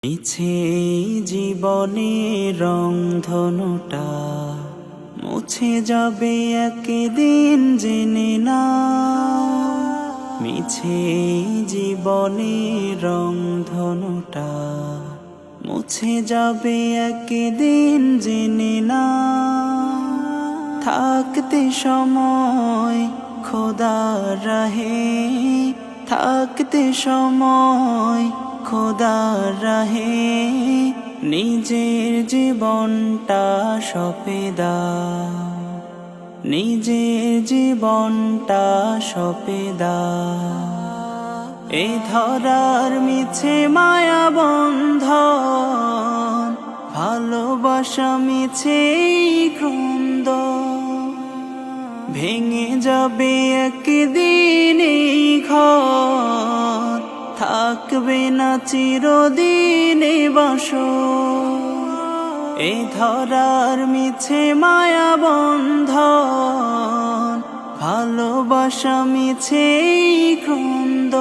মিছে জীবনের রংধনুটা মুছে যাবে একদিন জেনে না। মিছে জীবনের রংধনুটা মুছে যাবে একদিন জেনে না। থাকতে সময় খোদার রাহে, থাকতে সময় খোদার রাহে, নিজের জীবনটা সঁপে দাও, নিজের জীবনটা সঁপে দাও। এই ধরার মিছে মায়া বন্ধন, ভালোবাসা মিছে ক্রন্দ, ভেঙে যাবে একদিন এই ঘর, থাকবে না চিরদিন বাসর। এই ধরার মিছে মায়া বন্ধন, ভালোবাসা মিছে ক্রন্দ,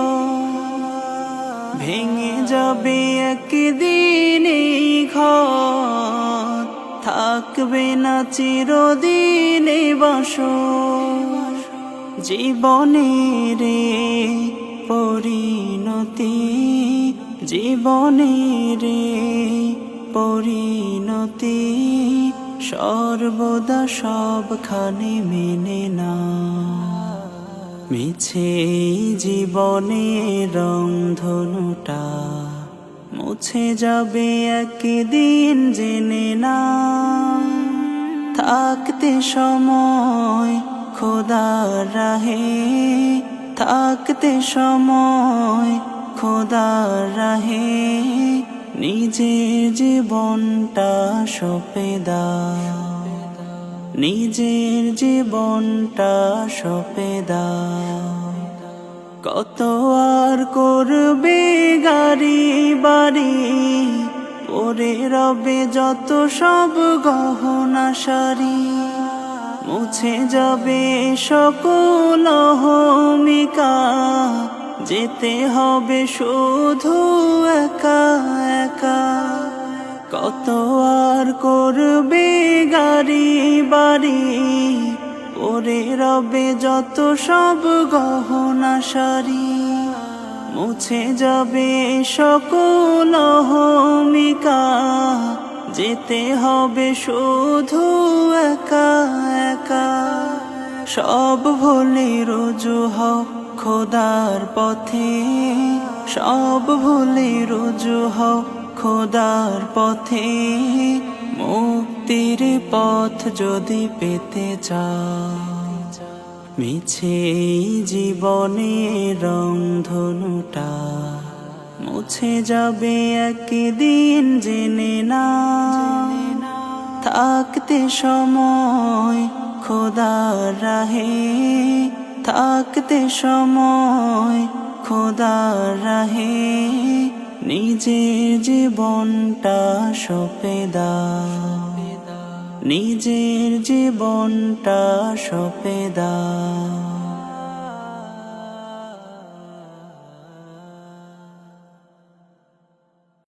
ভেঙে যাবে একদিন এই ঘর, থাকবে না চিরদিন বাসর। জীবনের পরিণতি, জীবনের পরিণতি সর্বদা সবখানে মেনে না। মিছে জীবনের রংধনুটা মুছে যাবে একদিন জেনে না। থাকতে সময় খোদার রাহে, থাকতে সময় খোদার রাহে, নিজের জীবনটা সঁপে দাও, নিজের জীবনটা সঁপে দাও। কত আর করবে গাড়ি বাড়ি, ওরে রবে যত সব গহনা সারি, মুছে যাবে সকল অহমিকা, যেতে হবে শুধু একা একা। কত আর করবে গাড়ি বাড়ি, ওরে রবে যত সব গহনা সারি, মুছে যাবে সকল অহমিকা, যেতে হবে শুধু একা একা। সব ভুলে রুজু হও খোদার পথে, সব ভুলে রুজু হও খোদার পথে, মুক্তির পথ যদি পেতে চাও। মিছে জীবনের রংধনুটা মুছে যাবে একদিন জেনে না। থাকতে সময় খোদার রাহে, থাকতে সময় খোদার রাহে, নিজের জীবনটা সঁপে দাও, নিজের জীবনটা সঁপে দাও।